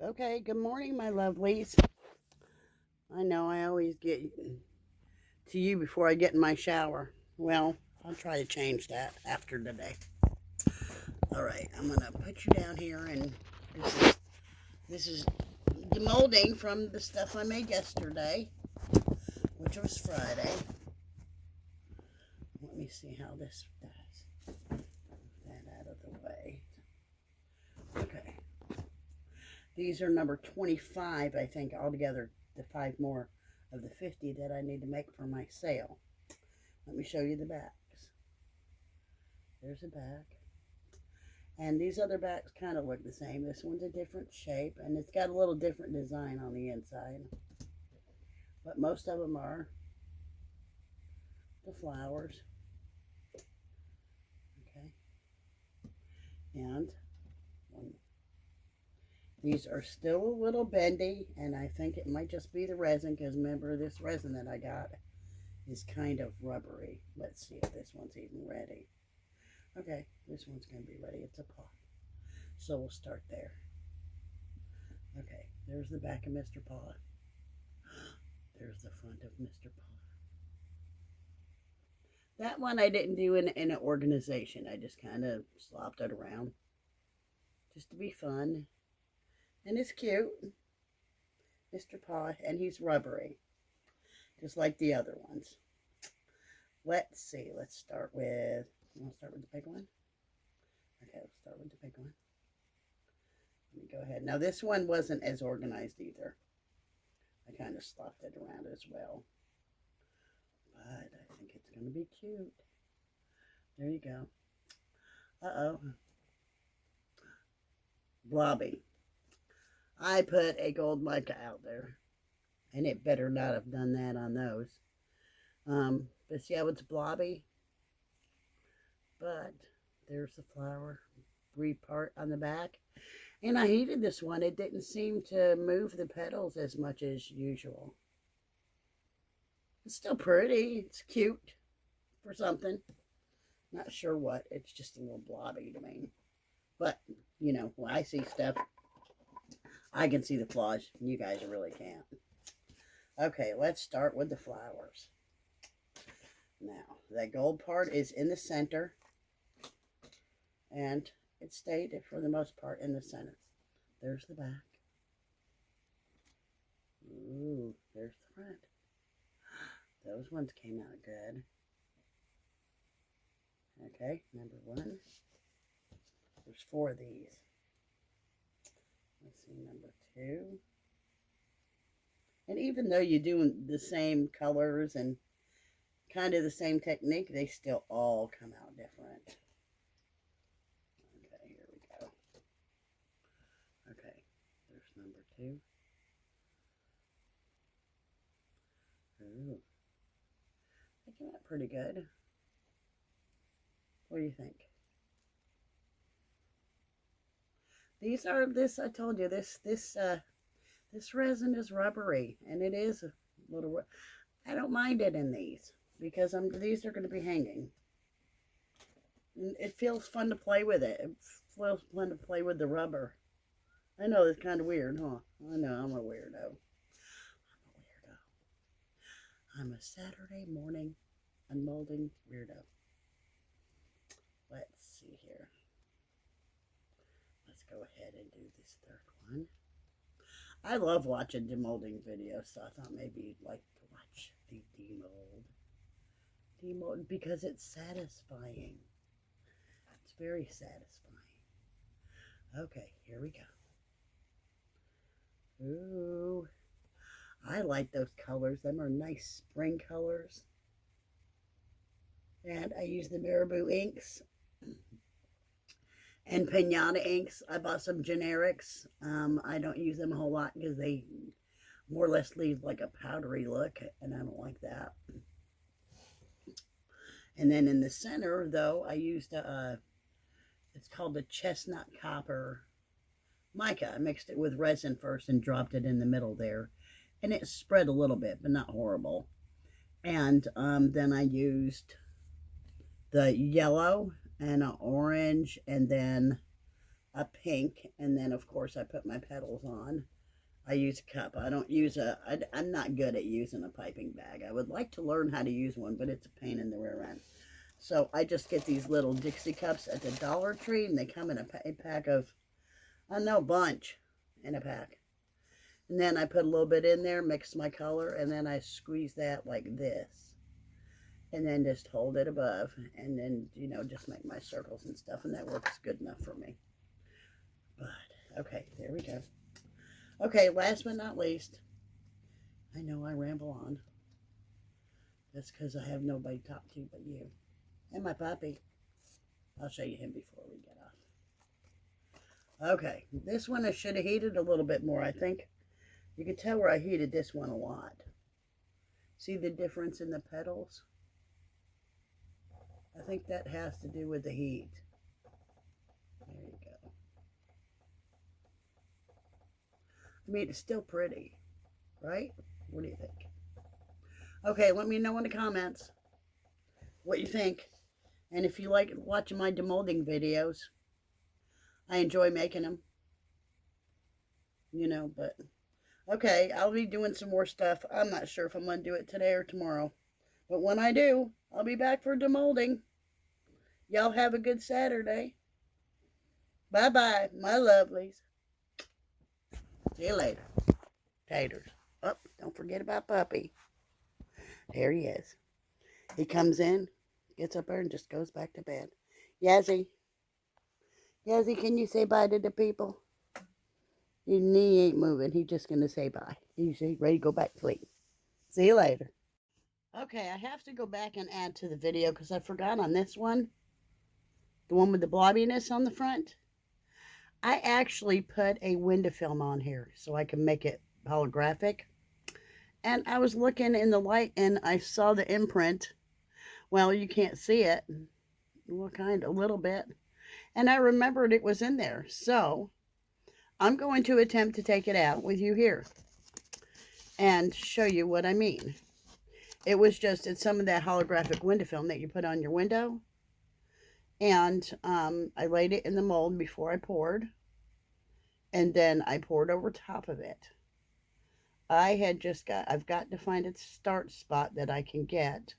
Okay, good morning, my lovelies. I know I always get to you before I get in my shower. Well, I'll try to change that after today. All right, I'm gonna put you down here, and this is demolding from the stuff I made yesterday, which was Friday. Let me see how this does. That out of the way. Okay. These are number 25, I think, altogether, the 5 more of the 50 that I need to make for my sale. Let me show you the backs. There's a back. And these other backs kind of look the same. This one's a different shape, and it's got a little different design on the inside. But most of them are the flowers. Okay. And these are still a little bendy, and I think it might just be the resin, because remember, this resin that I got is kind of rubbery. Let's see if this one's even ready. Okay, this one's going to be ready. It's a pot. So we'll start there. Okay, there's the back of Mr. Paw. There's the front of Mr. Paw. That one I didn't do in an organization. I just kind of slopped it around just to be fun. And it's cute. Mr. Paw, and he's rubbery, just like the other ones. Let's see. Let's start with, you want to start with the big one? Okay, let's start with the big one. Let me go ahead. Now, this one wasn't as organized either. I kind of slopped it around as well. But I think it's going to be cute. There you go. Uh-oh. Blobby. I put a gold mica out there, and it better not have done that on those. But see how it's blobby? But there's the flower part on the back. And I hated this one. It didn't seem to move the petals as much as usual. It's still pretty. It's cute for something. Not sure what. It's just a little blobby to me. But, you know, when I see stuff, I can see the flaws. You guys really can't. Okay, let's start with the flowers. Now, that gold part is in the center. And it stayed, for the most part, in the center. There's the back. Ooh, there's the front. Those ones came out good. Okay, number 1. There's 4 of these. Let's see, number 2. And even though you're doing the same colors and kind of the same technique, they still all come out different. Okay, here we go. Okay, there's number 2. Ooh, that came out pretty good. What do you think? These are I told you, this resin is rubbery, and it is a little, I don't mind it in these, because these are going to be hanging. And it feels fun to play with it. It feels fun to play with the rubber. I know it's kind of weird, huh? I know, I'm a weirdo. I'm a Saturday morning unmolding weirdo. Let's see here. Let's go ahead and do this 3rd one. I love watching demolding videos, so I thought maybe you'd like to watch the demold because it's satisfying. It's very satisfying. Okay, here we go. Ooh, I like those colors. Them are nice spring colors. And I use the Marabou inks and Pinata inks. I bought some generics. I don't use them a whole lot because they more or less leave like a powdery look, and I don't like that. And then in the center, though, I used it's called the chestnut copper mica. I mixed it with resin first and dropped it in the middle there, and it spread a little bit, but not horrible. And then I used the yellow and an orange, and then a pink, and then of course I put my petals on. I use a cup. I don't use I'm not good at using a piping bag. I would like to learn how to use one, but it's a pain in the rear end. So I just get these little Dixie cups at the Dollar Tree, and they come in a pack of, I don't know, bunch in a pack. And then I put a little bit in there, mix my color, and then I squeeze that like this. And then just hold it above, and then, you know, just make my circles and stuff, and that works good enough for me. But, okay, there we go. Okay, last but not least, I know I ramble on. That's because I have nobody to talk to but you. And my puppy. I'll show you him before we get off. Okay, this one I should have heated a little bit more, I think. You can tell where I heated this one a lot. See the difference in the petals? I think that has to do with the heat. There you go. I mean, it's still pretty, right? What do you think? Okay, let me know in the comments what you think. And if you like watching my demolding videos, I enjoy making them. You know, but okay, I'll be doing some more stuff. I'm not sure if I'm going to do it today or tomorrow. But when I do, I'll be back for demolding. Y'all have a good Saturday. Bye-bye, my lovelies. See you later. Taters. Oh, don't forget about Puppy. There he is. He comes in, gets up there, and just goes back to bed. Yazzie. Yazzie, can you say bye to the people? His knee ain't moving. He's just going to say bye. He's ready to go back to sleep. See you later. Okay, I have to go back and add to the video because I forgot on this one. The one with the blobbiness on the front. I actually put a window film on here so I can make it holographic. And I was looking in the light and I saw the imprint. Well, you can't see it. Well, kind of, a little bit. And I remembered it was in there. So I'm going to attempt to take it out with you here and show you what I mean. It's some of that holographic window film that you put on your window. And I laid it in the mold before I poured. And then I poured over top of it. I've got to find a start spot that I can get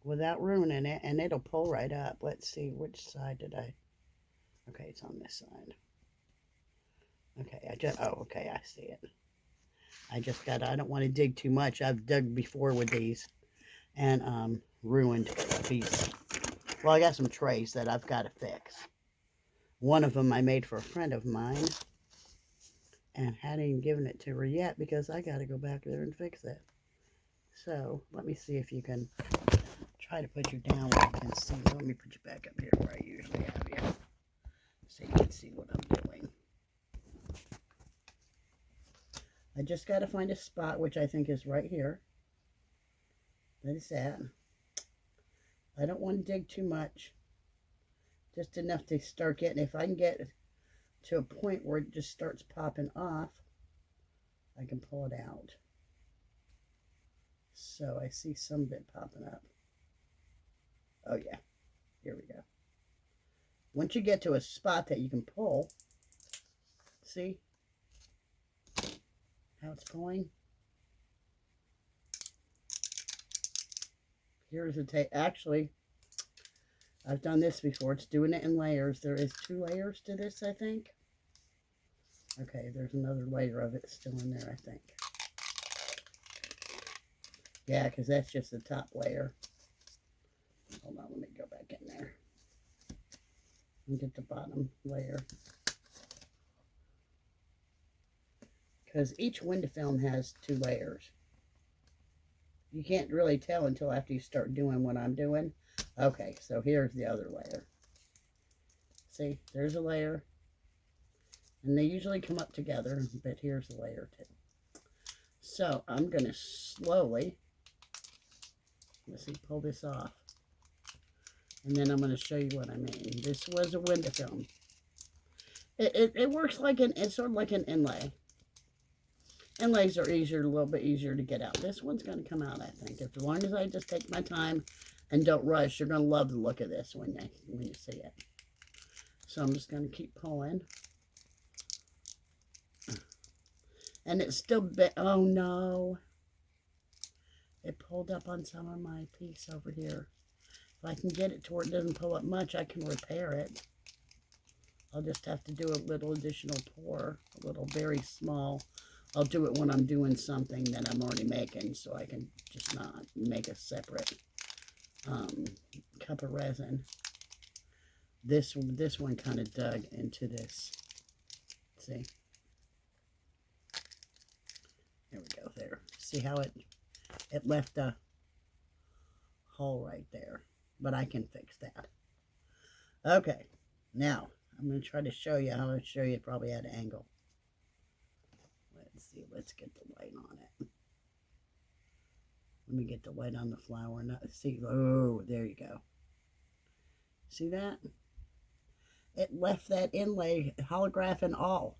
without ruining it. And it'll pull right up. Let's see, which side did I? Okay, it's on this side. Okay, okay, I see it. I don't want to dig too much. I've dug before with these and ruined a piece. Well, I got some trays that I've got to fix. One of them I made for a friend of mine and hadn't even given it to her yet because I got to go back there and fix it. So let me see if you can try to put you down where you can see. Let me put you back up here where I usually have you so you can see what I'm doing. I just got to find a spot, which I think is right here. That is that. I don't want to dig too much. Just enough to start getting, if I can get to a point where it just starts popping off, I can pull it out. So I see some of it popping up. Oh yeah, here we go. Once you get to a spot that you can pull, see how it's pulling? Here's a tape. Actually, I've done this before. It's doing it in layers. There is 2 layers to this, I think. Okay, there's another layer of it still in there, I think. Yeah, because that's just the top layer. Hold on, let me go back in there and get the bottom layer. Because each window film has 2 layers. You can't really tell until after you start doing what I'm doing. Okay, so here's the other layer. See, there's a layer. And they usually come up together, but here's the layer too. So I'm going to slowly, let's see, pull this off. And then I'm going to show you what I mean. This was a window film. It works like it's sort of like an inlay. Inlays are a little bit easier to get out. This one's going to come out, I think. As long as I just take my time and don't rush, you're going to love the look of this when you see it. So I'm just going to keep pulling. And it's still, oh no. It pulled up on some of my piece over here. If I can get it to where it doesn't pull up much, I can repair it. I'll just have to do a little additional pour, a little very small. I'll do it when I'm doing something that I'm already making, so I can just not make a separate cup of resin. This one kind of dug into this. See? There we go, there. See how it left a hole right there. But I can fix that. Okay, now I'm going to try to show you how to show you probably at an angle. Let's see, let's get the light on it. Let me get the light on the flower. Not see, oh, there you go. See that? It left that inlay, holograph and all.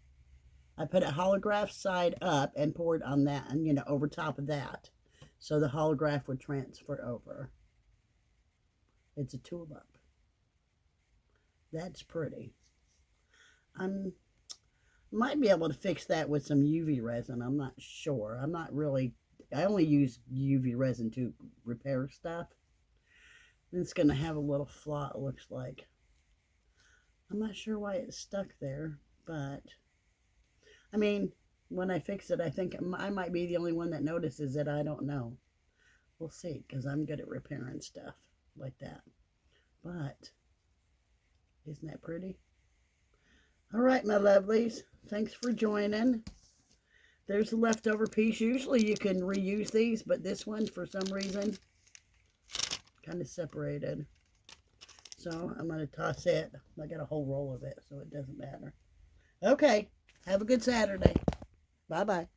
I put a holograph side up and poured on that, and you know, over top of that, so the holograph would transfer over. It's a tulip. That's pretty. Might be able to fix that with some UV resin. I'm not sure. I'm not really. I only use UV resin to repair stuff. It's going to have a little flaw, it looks like. I'm not sure why it's stuck there, but I mean, when I fix it, I think I might be the only one that notices it. I don't know. We'll see, because I'm good at repairing stuff like that. But isn't that pretty? All right, my lovelies. Thanks for joining. There's a leftover piece. Usually you can reuse these, but this one, for some reason, kind of separated. So I'm going to toss it. I got a whole roll of it, so it doesn't matter. Okay. Have a good Saturday. Bye-bye.